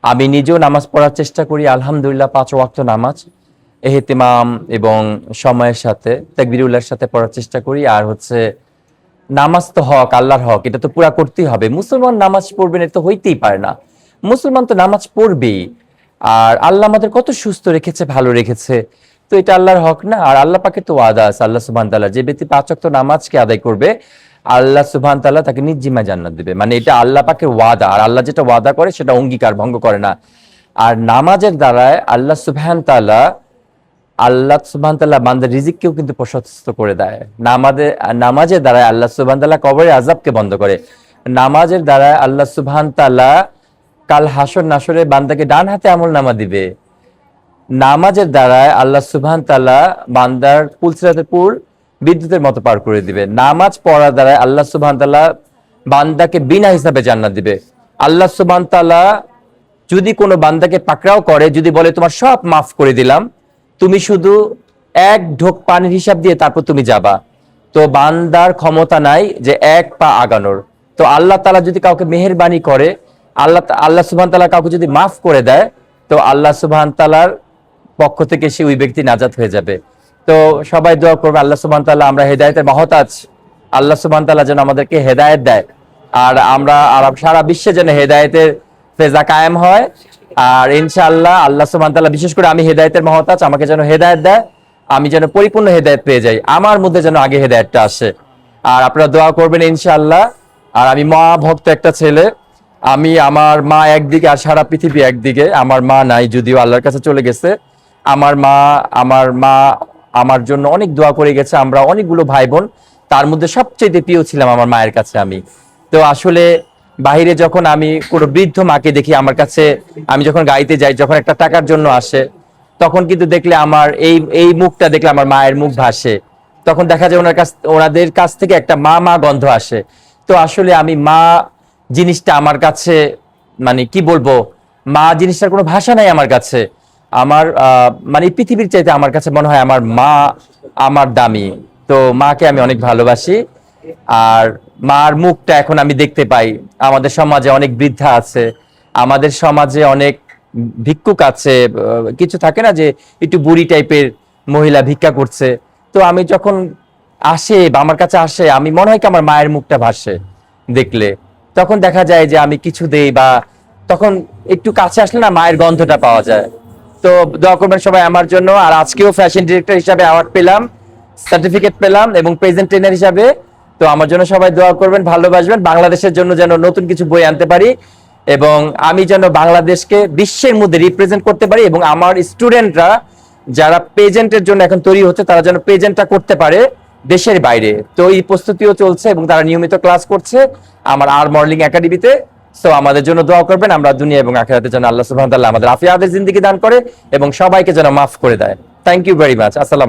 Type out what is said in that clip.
আমি নিজেও নামাজ পড়ার চেষ্টা করি, আলহামদুলিল্লাহ 5 ওয়াক্ত নামাজ এহতিমাম এবং সময়ের সাথে তাকবীরুল্লাহর সাথে পড়ার চেষ্টা করি। আর হচ্ছে নামাজ তো হক, আল্লাহর হক, এটা তো পুরা করতেই হবে। মুসলমান নামাজ পড়বেন এটা তো হইতেই পারে না। মুসলমান তো নামাজ পড়বেই। আর আল্লাহ আমাদের কত সুস্থ রেখেছে, ভালো রেখেছে, তো এটা আল্লাহর হক না? আর আল্লাহ পাকের তো ওয়াদা আছে, আল্লাহ সুবহানাহু তাআলা যে ব্যক্তি 5 ওয়াক্ত নামাজকে আদায় করবে আল্লাহ সুবহানাহু তাআলা তাকে নিজ জিম্মায় জান্নাত দিবে। মানে এটা আল্লাহ পাকের ওয়াদা, আর আল্লাহ যেটা ওয়াদা করে সেটা অঙ্গীকার ভঙ্গ করে না। আর নামাজের দ্বারায় আল্লাহ সুবহানাহু তাআলা বান্দার রিজিককেও কিন্তু প্রশস্ত করে দেয়। নামাজের দ্বারা আল্লাহ সুবহানাহু তাআলা কবরের আযাবকে বন্ধ করে। নামাজের দ্বারা আল্লাহ সুবহানাহু তাআলা কাল হাসর নাসরে বান্দাকে ডান হাতে আমলনামা দিবে। নামাজের দ্বারা আল্লাহ সুবহানাহু তাআলা বান্দার পুলসিরাতের পুল বিদ্যুতের মতো পার করে দিবে। নামাজ পড়ার দ্বারা আল্লাহ সুবহানাহু তাআলা বান্দাকে বিনা হিসাবে জান্নাত দিবে। আল্লাহ সুবহানাহু তাআলা যদি কোনো বান্দাকে পাকড়াও করে, যদি বলে তোমার সব মাফ করে দিলাম, তুমি শুধু এক ঢোক পানির হিসাব দিয়ে তারপর তুমি যাবা, তো বান্দার ক্ষমতা নাই যে এক পা আগানোর। তো আল্লাহ তাআলা যদি কাউকে মেহেরবানি করে, আল্লাহ সুবহানাহু তাআলা কাউকে যদি মাফ করে দেয়, তো আল্লাহ সুবহানাহু তাআলার পক্ষ থেকে সে ওই ব্যক্তি নাজাত হয়ে যাবে। তো সবাই দোয়া করবে আল্লাহ সুবহানাহু তাআলা, আমরা হেদায়েতের মহতাজ, আল্লাহ সুবহানাহু তাআলা যেন আমাদেরকে হেদায়েত দেয়, আর আমরা সারা বিশ্বে যেন হেদায়েতের ফেজা কায়েম হয়। আর ইনশাআল্লাহ আল্লাহ সুবহানাহু তাআলা, বিশেষ করে আমি হেদায়েতের মহতাজ, আমাকে যেন হেদায়েত দেয়, আমি যেন পরিপূর্ণ হেদায়েত পেয়ে যাই, আমার মধ্যে যেন আগে হেদায়েতটা আসে। আর আপনারা দোয়া করবেন ইনশাআল্লাহ। আর আমি মা ভক্ত একটা ছেলে, আমার মা একদিকে আর সারা পৃথিবী একদিকে। আমার মা নাই, যদিও আল্লাহর কাছে চলে গেছে। আমার মা আমার জন্য অনেক দোয়া করে গেছে। আমরা অনেকগুলো ভাই বোন, তার মধ্যে সবচেয়ে প্রিয় ছিলাম আমার মায়ের কাছে আমি। তো আসলে বাহিরে যখন আমি কোনো বৃদ্ধ মাকে দেখি আমার কাছে, আমি যখন গাড়িতে যাই, যখন একটা টাকার জন্য আসে, তখন কিন্তু দেখলে আমার এই মুখটা দেখলে আমার মায়ের মুখ ভাসে। তখন দেখা যায় ওনাদের কাছ থেকে একটা মা মা গন্ধ আসে। তো আসলে আমি মা জিনিসটা আমার কাছে, মানে কি বলবো, মা জিনিসটার কোনো ভাষা নাই আমার কাছে। আমার মানে পৃথিবীর চাইতে আমার কাছে মনে হয় আমার মা আমার দামি। তো মাকে আমি অনেক ভালোবাসি। আর মার মুখটা এখন আমি দেখতে পাই। আমাদের সমাজে অনেক বৃদ্ধা আছে, আমাদের সমাজে অনেক ভিক্ষুক আছে, কিছু থাকে না যে একটু বুড়ি টাইপের মহিলা ভিক্ষা করছে। তো আমি যখন আসে বা আমার কাছে আসে, আমি মনে হয় কি আমার মায়ের মুখটা ভাসে দেখলে। তখন দেখা যায় যে আমি কিছু দেই, বা তখন একটু কাছে আসলে না মায়ের গন্ধটা পাওয়া যায়। তো দোয়া করবেন সবাই আমার জন্য। আর আজকেও ফ্যাশন ডিরেক্টর হিসাবে অ্যাওয়ার্ড পেলাম, সার্টিফিকেট পেলাম, এবং প্রেজেন্ট ট্রেনার হিসাবে। তো আমার জন্য সবাই দোয়া করবেন, ভালোবাসবেন। বাংলাদেশের জন্য যেন নতুন কিছু বই আনতে পারি, এবং আমি যেন বাংলাদেশকে বিশ্বের মধ্যে রিপ্রেজেন্ট করতে পারি, এবং আমার স্টুডেন্টরা যারা প্রেজেন্টের জন্য এখন তৈরি হচ্ছে, তারা যেন প্রেজেন্টটা করতে পারে দেশের বাইরে। তো এই প্রস্তুতিও চলছে, এবং তারা নিয়মিত ক্লাস করছে আমার আর মডেলিং একাডেমিতে। সো আমাদের জন্য দোয়া করবেন, আমরা দুনিয়া এবং আখিরাতে যেন আল্লাহ সুবহানাহু ওয়া তাআলা আমাদের আফিয়াতের জিন্দেগি দান করে, এবং সবাইকে যেন মাফ করে দেয়। Thank you very much. আসসালাম।